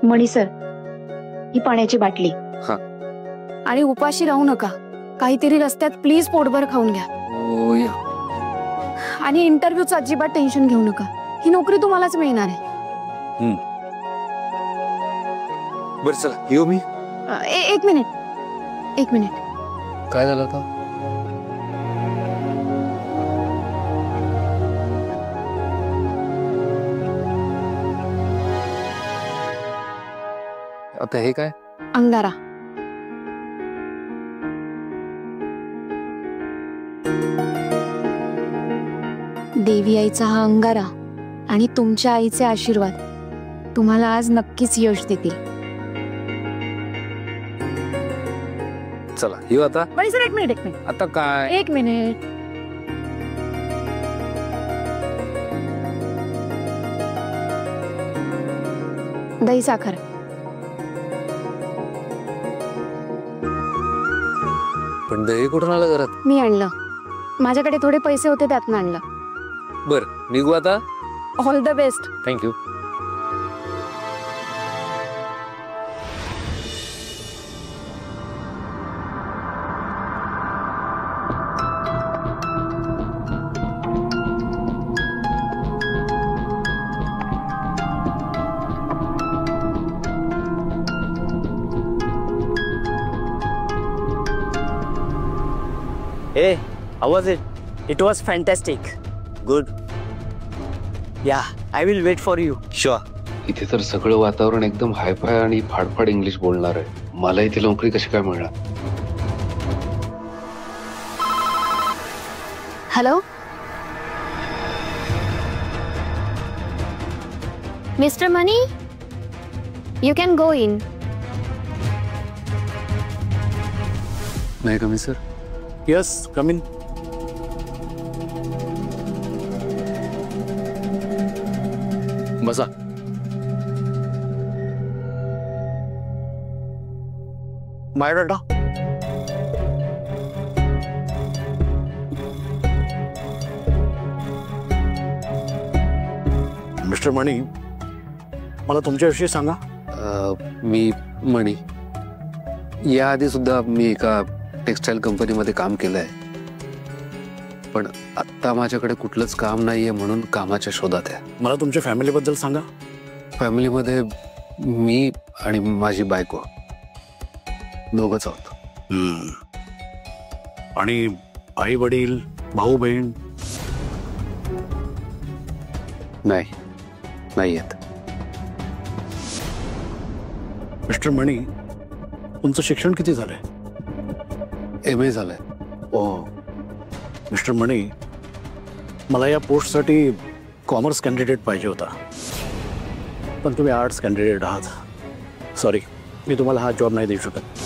मणी सर, ही पाण्याची बाटली. हा. आणि उपाशी राहू नका, काहीतरी रस्त्यात प्लीज पोटभर खाऊन घ्या. हो या. आणि इंटरव्ह्यूचं अजिबात टेन्शन घेऊ नका, ही नोकरी तुम्हालाच मिळणार आहे. बरं चला येऊ मी. एक मिनिट. काय झालं आता? आता हे काय? अंगारा. देवी आईचा हा अंगारा आणि तुमच्या आईचे आशीर्वाद तुम्हाला आज नक्कीच यश देतील. चला येऊ आता. बरं सर, एक मिनिट. आता काय? एक मिनिट. दही साखर. पण दही कुठून आलं घरात? मी आणलं, माझ्याकडे थोडे पैसे होते त्यातनं आणलं. बर निघू आता. All the best. Thank you. Hey, how was it? It was fantastic. Good. Yeah, I will wait for you. Sure. इथे तर सगळं वातावरण एकदम हायफाय आणि फाडफाड इंग्लिश बोलणार आहे. मला इथे नोकरी कशी काय मिळणार? Hello mister money, you can go in. नाही कमी सर. Yes, come in. बसा. बायोडाटा. मिस्टर मणी, मला तुमच्याविषयी सांगा. मी मणी. याआधी सुद्धा मी एका टेक्सटाईल कंपनीमध्ये काम केलंय, पण आत्ता माझ्याकडे कुठलंच काम नाहीये म्हणून कामाच्या शोधात आहे. मला तुमच्या फॅमिलीबद्दल सांगा. फॅमिलीमध्ये मी आणि माझी बायको दोघंच आहोत. आणि आई वडील, भाऊ बहीण? नाही आहेत. मिस्टर मणी, तुमचं शिक्षण किती झालंय? MA झालंय. मिस्टर मणी, मला या पोस्टसाठी कॉमर्स कॅन्डिडेट पाहिजे होता, पण तुम्ही आर्ट्स कॅन्डिडेट आहात. सॉरी, मी तुम्हाला हा जॉब नाही देऊ शकत.